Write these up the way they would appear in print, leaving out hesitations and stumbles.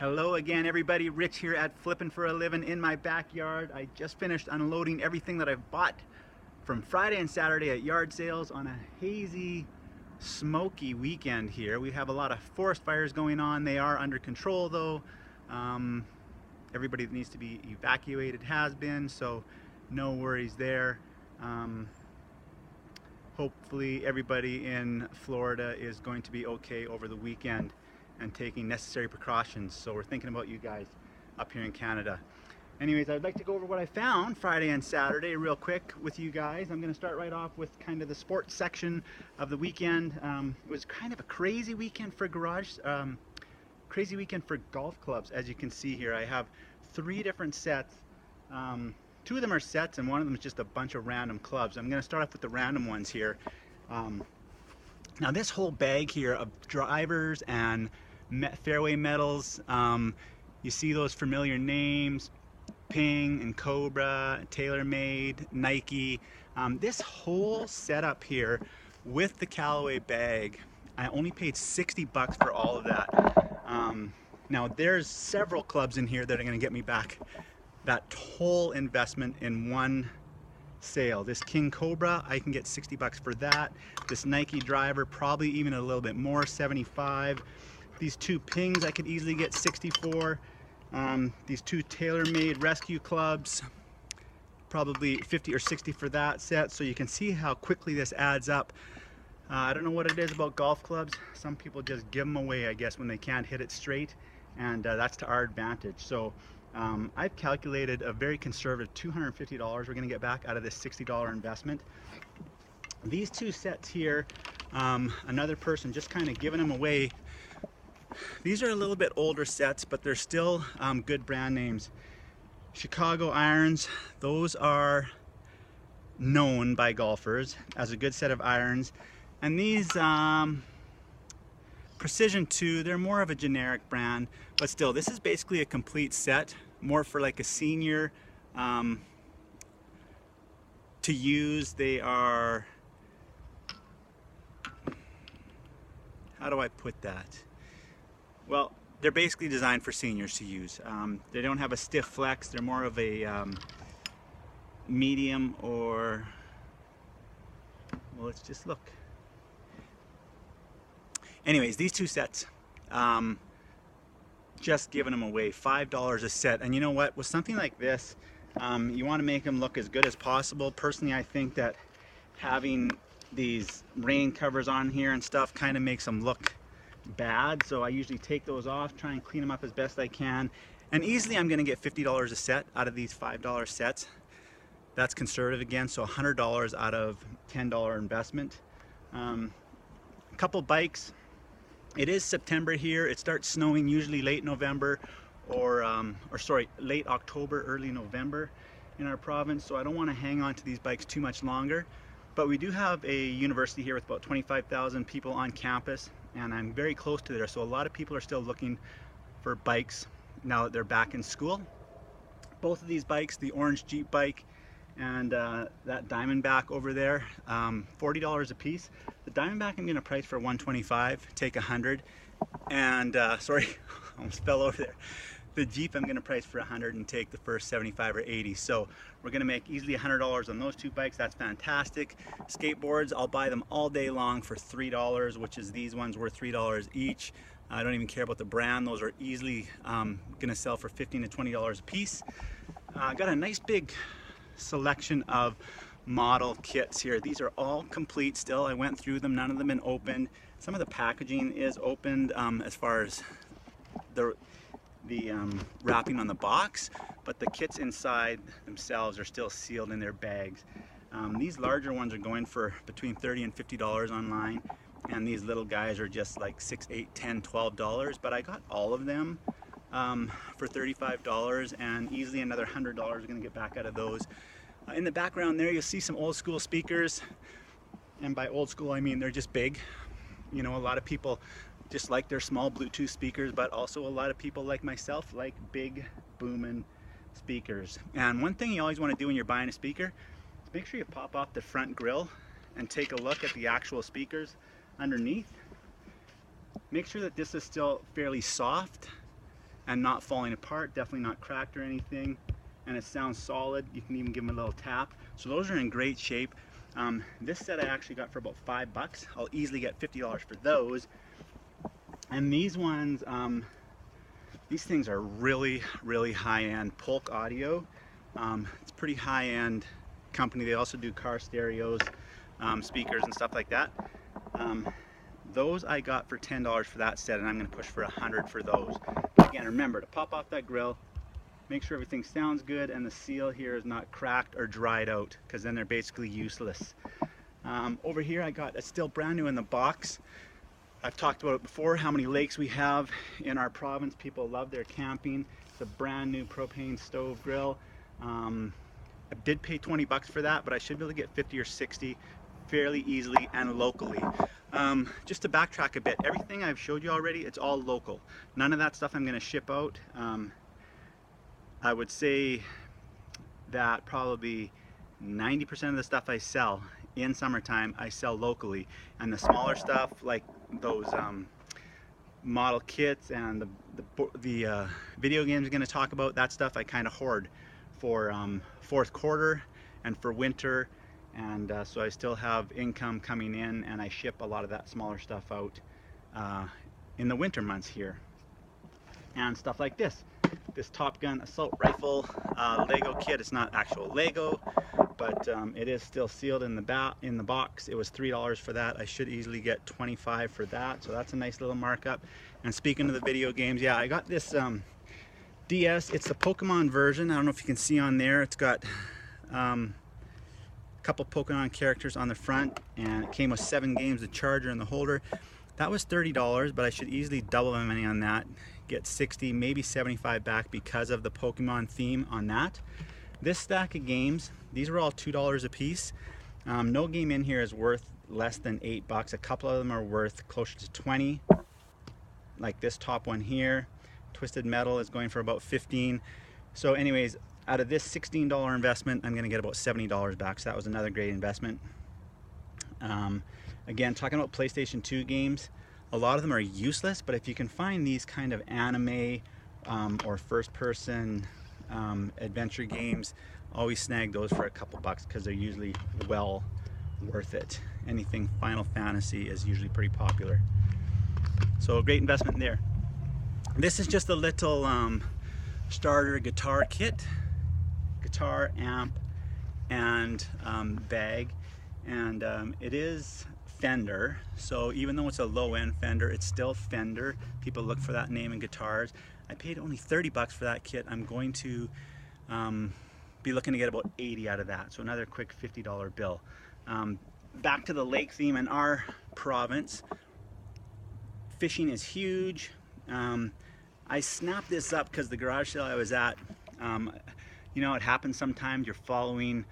Hello again everybody, Rich here at Flippin' for a Living in my backyard. I just finished unloading everything that I've bought from Friday and Saturday at yard sales on a hazy, smoky weekend here. We have a lot of forest fires going on. They are under control though. Everybody that needs to be evacuated has been, so no worries there. Hopefully everybody in Florida is going to be okay over the weekend and taking necessary precautions. So we're thinking about you guys up here in Canada. Anyways, I'd like to go over what I found Friday and Saturday real quick with you guys. I'm going to start right off with kind of the sports section of the weekend. It was kind of a crazy weekend for crazy weekend for golf clubs. As you can see here, I have 3 different sets. 2 of them are sets and one of them is just a bunch of random clubs. I'm going to start off with the random ones here. Now this whole bag here of drivers and fairway metals, you see those familiar names, Ping and Cobra, TaylorMade, Nike. This whole setup here with the Callaway bag, I only paid 60 bucks for all of that. Now there's several clubs in here that are going to get me back that whole investment in one sale. This King Cobra, I can get 60 bucks for that. This Nike driver, probably even a little bit more, 75. These 2 Pings I could easily get 64. These 2 TaylorMade rescue clubs, probably 50 or 60 for that set. So you can see how quickly this adds up. I don't know what it is about golf clubs. Some people just give them away, I guess, when they can't hit it straight, and that's to our advantage. So I've calculated a very conservative $250 we're going to get back out of this $60 investment. These 2 sets here, another person just kind of giving them away. These are a little bit older sets, but they're still good brand names. Chicago irons, those are known by golfers as a good set of irons. And these Precision 2, they're more of a generic brand, but still, this is basically a complete set, more for like a senior to use. They are, how do I put that? Well, they're basically designed for seniors to use. They don't have a stiff flex, they're more of a medium or, well, let's just look. Anyways, these 2 sets, just giving them away, $5 a set. And you know what, with something like this, you want to make them look as good as possible. Personally, I think that having these rain covers on here and stuff kind of makes them look bad. So I usually take those off, try and clean them up as best I can. And easily I'm going to get $50 a set out of these $5 sets. That's conservative again, so $100 out of $10 investment. A couple bikes. It is September here. It starts snowing usually late November or late October, early November in our province. So I don't want to hang on to these bikes too much longer. But we do have a university here with about 25,000 people on campus, and I'm very close to there. So a lot of people are still looking for bikes now that they're back in school. Both of these bikes, the orange Jeep bike and that Diamondback over there, $40 a piece. The Diamondback I'm going to price for $125, take $100, and sorry, almost fell over there. The Jeep I'm going to price for $100 and take the first 75 or 80. So we're going to make easily $100 on those 2 bikes. That's fantastic. Skateboards, I'll buy them all day long for $3, which is these ones worth $3 each. I don't even care about the brand. Those are easily going to sell for $15 to $20 a piece. Got a nice big selection of model kits here. These are all complete still. I went through them, none of them been opened. Some of the packaging is opened as far as the wrapping on the box, but the kits inside themselves are still sealed in their bags. These larger ones are going for between $30 and $50 online, and these little guys are just like $6, $8, $10, $12, but I got all of them for $35, and easily another $100 we're going to get back out of those. In the background there you'll see some old school speakers, and by old school I mean they're just big. You know, a lot of people just like their small Bluetooth speakers, but also a lot of people like myself like big booming speakers. And one thing you always want to do when you're buying a speaker is make sure you pop off the front grill and take a look at the actual speakers underneath. Make sure that this is still fairly soft and not falling apart, definitely not cracked or anything, and it sounds solid. You can even give them a little tap. So those are in great shape. This set I actually got for about $5. I'll easily get $50 for those. And these ones, these things are really, really high-end Polk Audio. It's pretty high-end company. They also do car stereos, speakers and stuff like that. Those I got for $10 for that set, and I'm going to push for $100 for those. Again, remember to pop off that grill, make sure everything sounds good and the seal here is not cracked or dried out, because then they're basically useless. Over here I got, it's still brand new in the box. I've talked about it before, how many lakes we have in our province. People love their camping. It's a brand new propane stove grill. I did pay 20 bucks for that, but I should be able to get 50 or 60 fairly easily and locally. Just to backtrack a bit, everything I've showed you already, it's all local. None of that stuff I'm going to ship out. I would say that probably 90% of the stuff I sell in summertime I sell locally, and the smaller stuff like those model kits and the video games I'm going to talk about, that stuff I kind of hoard for fourth quarter and for winter, and so I still have income coming in, and I ship a lot of that smaller stuff out in the winter months here. And stuff like this Top Gun assault rifle Lego kit. It's not actual Lego, but it is still sealed in the box. It was $3 for that. I should easily get 25 for that, so that's a nice little markup. And speaking of the video games, yeah, I got this DS. It's the Pokemon version. I don't know if you can see on there. It's got a couple Pokemon characters on the front, and it came with 7 games, the charger and the holder. That was $30, but I should easily double my money on that, get 60, maybe 75 back because of the Pokemon theme on that. This stack of games, these were all $2 a piece. No game in here is worth less than $8. A couple of them are worth closer to 20, like this top one here. Twisted Metal is going for about 15. So anyways, out of this $16 investment, I'm going to get about $70 back, so that was another great investment. Again, talking about PlayStation 2 games, a lot of them are useless, but if you can find these kind of anime or first-person adventure games, always snag those for a couple bucks because they're usually well worth it. Anything Final Fantasy is usually pretty popular. So a great investment there. This is just a little starter guitar kit, guitar, amp, and bag, and it is Fender, so even though it's a low-end Fender, it's still Fender. People look for that name in guitars. I paid only 30 bucks for that kit. I'm going to be looking to get about 80 out of that, so another quick $50 bill. Back to the lake theme in our province, fishing is huge. I snapped this up because the garage sale I was at, you know, it happens sometimes. You're following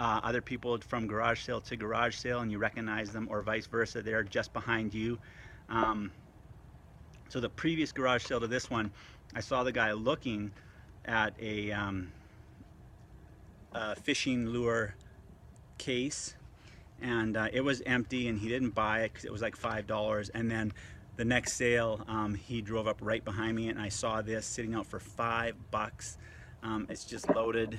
other people from garage sale to garage sale and you recognize them, or vice versa, they're just behind you. So the previous garage sale to this one, I saw the guy looking at a fishing lure case, and it was empty and he didn't buy it because it was like $5. And then the next sale, he drove up right behind me and I saw this sitting out for $5. It's just loaded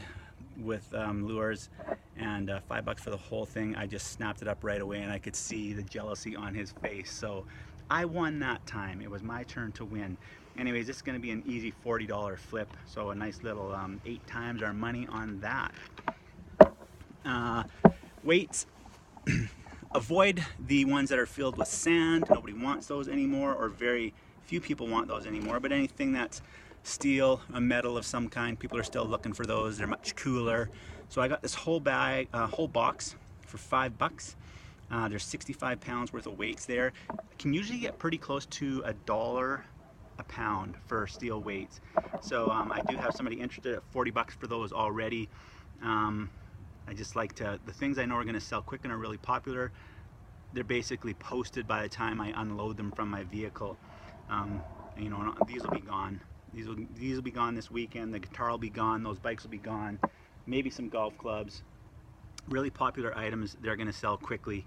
with lures, and $5 for the whole thing. I just snapped it up right away and I could see the jealousy on his face. So I won that time. It was my turn to win. Anyways, this is going to be an easy $40 flip, so a nice little 8 times our money on that. Weights. Avoid the ones that are filled with sand. Nobody wants those anymore, or very few people want those anymore, but anything that's steel, a metal of some kind, people are still looking for those. They're much cooler. So I got this whole bag, whole box for $5. There's 65 pounds worth of weights there. I can usually get pretty close to $1 a pound for steel weights. So I do have somebody interested at $40 for those already. I just like to, the things I know are going to sell quick and are really popular, they're basically posted by the time I unload them from my vehicle. You know, these will be gone. These will be gone this weekend. The guitar will be gone. Those bikes will be gone. Maybe some golf clubs. Really popular items. They're going to sell quickly.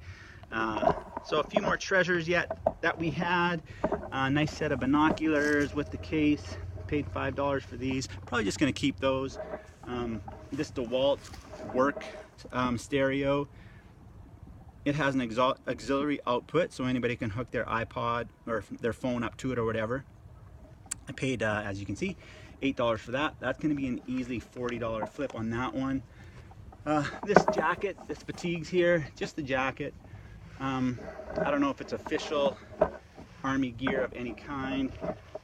So a few more treasures yet that we had. A nice set of binoculars with the case. paid $5 for these. Probably just gonna keep those. This DeWalt work stereo. It has an auxiliary output, so anybody can hook their iPod or their phone up to it or whatever. I paid, as you can see, $8 for that. That's going to be an easily $40 flip on that one. This jacket, this fatigues here, just the jacket. I don't know if it's official army gear of any kind,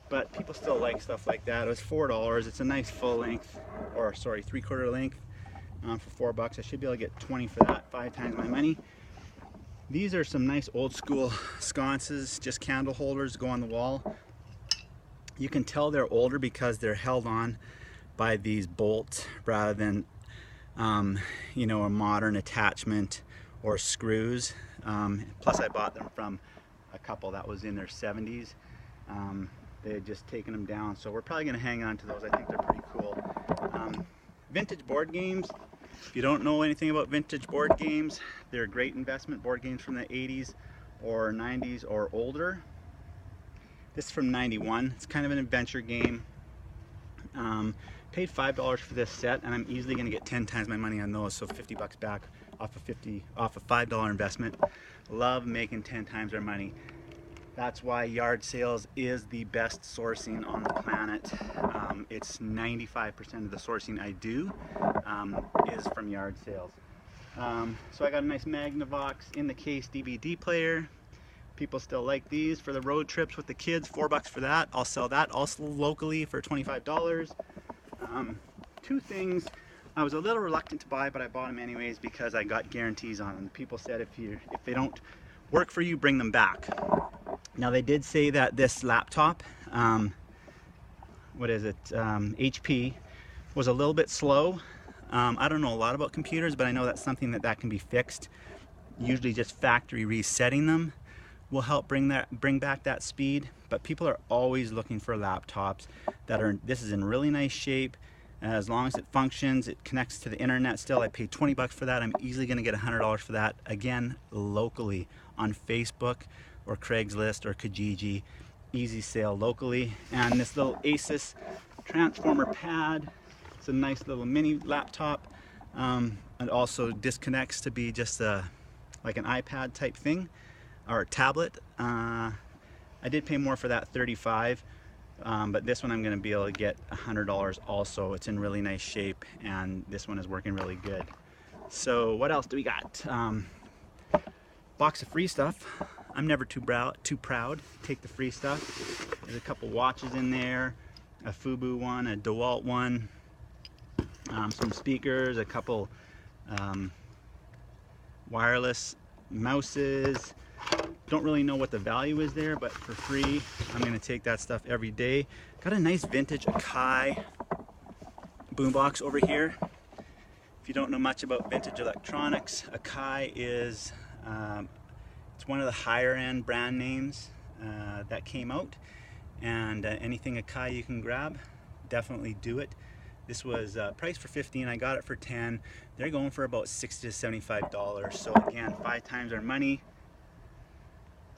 but people still like stuff like that. It was $4. It's a nice full length, or sorry, 3/4 length for $4. I should be able to get 20 for that, 5 times my money. These are some nice old school sconces, just candle holders go on the wall. You can tell they're older because they're held on by these bolts rather than you know, a modern attachment or screws. Plus I bought them from a couple that was in their 70s. They had just taken them down, so we're probably gonna hang on to those. I think they're pretty cool. Vintage board games. If you don't know anything about vintage board games, they're a great investment. Board games from the 80s or 90s or older. This is from 91. It's kind of an adventure game. Paid $5 for this set, and I'm easily going to get 10 times my money on those, so $50 back off a $5 investment. Love making 10 times our money. That's why yard sales is the best sourcing on the planet. It's 95% of the sourcing I do is from yard sales. So I got a nice Magnavox in the case DVD player. People still like these for the road trips with the kids. $4 for that. I'll sell that also locally for $25. Two things I was a little reluctant to buy, but I bought them anyways because I got guarantees on them. People said if they don't work for you, bring them back. Now they did say that this laptop, what is it, HP, was a little bit slow. I don't know a lot about computers, but I know that's something that can be fixed. Usually just factory resetting them will help bring back that speed. But people are always looking for laptops that are, this is in really nice shape. As long as it functions, it connects to the internet still. I paid $20 for that. I'm easily gonna get $100 for that. Again, locally on Facebook or Craigslist or Kijiji. Easy sale locally. And this little Asus transformer pad. It's a nice little mini laptop. It also disconnects to be just like an iPad type thing or a tablet. I did pay more for that, $35. But this one I'm going to be able to get $100 also. It's in really nice shape, and this one is working really good. So what else do we got? Box of free stuff. I'm never too proud to take the free stuff. There's a couple watches in there, a Fubu one, a DeWalt one, some speakers, a couple wireless mouses. Don't really know what the value is there, but for free, I'm gonna take that stuff every day. Got a nice vintage Akai boombox over here. If you don't know much about vintage electronics, Akai is it's one of the higher end brand names that came out, and anything Akai you can grab, definitely do it. This was priced for $15. I got it for $10. They're going for about $60 to $75. So again, 5 times our money.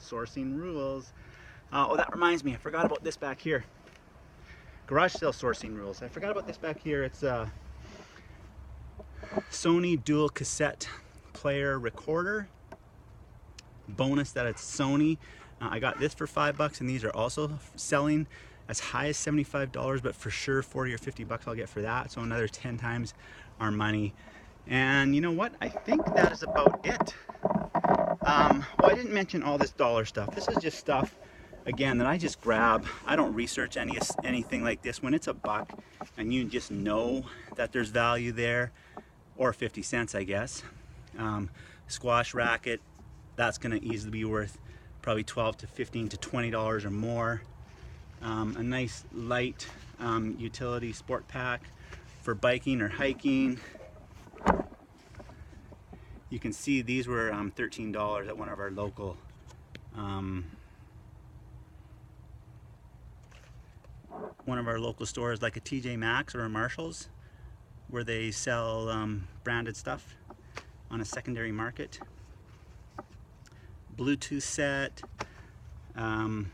Sourcing rules. Oh, that reminds me, I forgot about this back here. Garage sale sourcing rules. I forgot about this back here. It's a Sony dual cassette player recorder. Bonus that it's Sony. I got this for $5, and these are also selling as high as $75, but for sure 40 or $50 I'll get for that. So another 10 times our money. And you know what? I think that is about it. Well, I didn't mention all this dollar stuff. This is just stuff, again, that I just grab. I don't research anything like this. When it's $1 and you just know that there's value there, or 50 cents, I guess. Squash racket, that's gonna easily be worth probably $12 to $15 to $20 or more. A nice light utility sport pack for biking or hiking. You can see these were $13 at one of our local stores, like a TJ Maxx or a Marshall's, where they sell branded stuff on a secondary market. Bluetooth set, you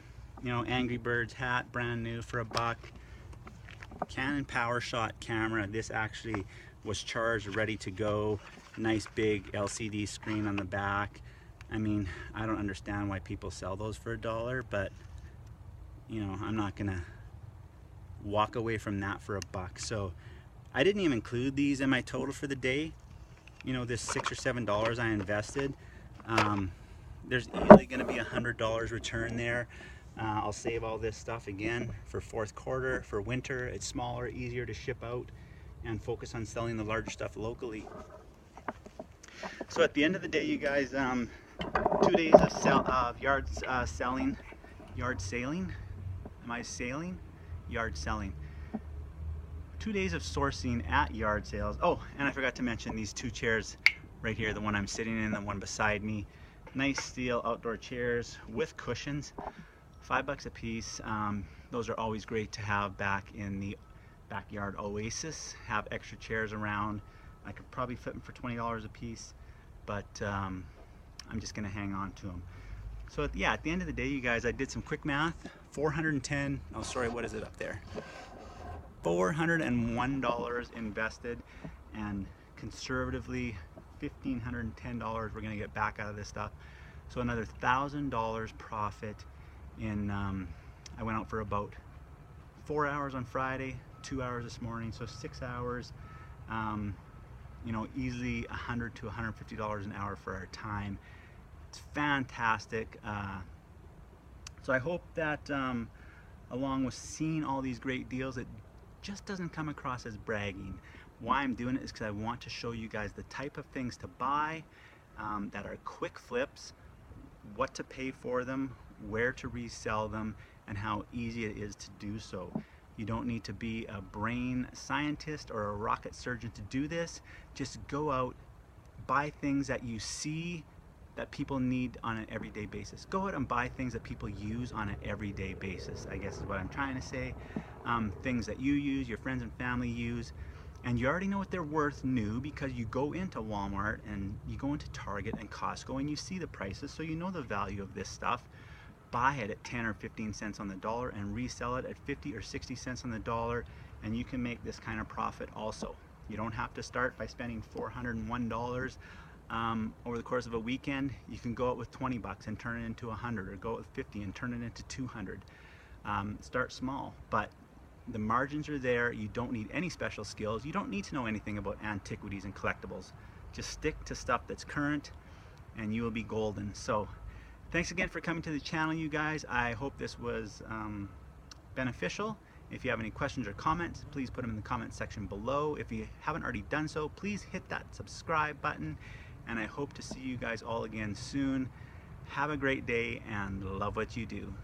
know, Angry Birds hat, brand new for $1. Canon PowerShot camera. This actually was charged, ready to go. Nice big LCD screen on the back. I mean, I don't understand why people sell those for $1, but you know, I'm not gonna walk away from that for $1. So I didn't even include these in my total for the day. You know, this $6 or $7 I invested. There's easily gonna be $100 return there. I'll save all this stuff again for fourth quarter. For winter, it's smaller, easier to ship out, and focus on selling the larger stuff locally. So at the end of the day, you guys, 2 days of yard sailing. Am I sailing? Yard selling. 2 days of sourcing at yard sales. Oh, and I forgot to mention these 2 chairs right here, the one I'm sitting in, the one beside me. Nice steel outdoor chairs with cushions, $5 a piece. Those are always great to have back in the backyard oasis. Have extra chairs around. I could probably flip them for $20 a piece, but I'm just gonna hang on to them. So yeah, at the end of the day, you guys, I did some quick math. 410, oh sorry, what is it up there? $401 invested, and conservatively $1,510 we're gonna get back out of this stuff. So another $1,000 profit in, I went out for about 4 hours on Friday, 2 hours this morning, so 6 hours. You know, easily $100 to $150 an hour for our time. It's fantastic. So I hope that along with seeing all these great deals, it just doesn't come across as bragging. Why I'm doing it is because I want to show you guys the type of things to buy that are quick flips, what to pay for them, where to resell them, and how easy it is to do so. You don't need to be a brain scientist or a rocket surgeon to do this. Just go out, buy things that you see that people need on an everyday basis. Go out and buy things that people use on an everyday basis, I guess is what I'm trying to say. Things that you use, your friends and family use, and you already know what they're worth new because you go into Walmart and you go into Target and Costco and you see the prices, so you know the value of this stuff. Buy it at 10 or 15 cents on the dollar and resell it at 50 or 60 cents on the dollar, and you can make this kind of profit also. You don't have to start by spending $401 over the course of a weekend. You can go out with 20 bucks and turn it into 100, or go out with 50 and turn it into 200. Start small, but the margins are there. You don't need any special skills. You don't need to know anything about antiquities and collectibles. Just stick to stuff that's current and you will be golden. So thanks again for coming to the channel, you guys. I hope this was beneficial. If you have any questions or comments, please put them in the comment section below. If you haven't already done so, please hit that subscribe button, and I hope to see you guys all again soon. Have a great day and love what you do.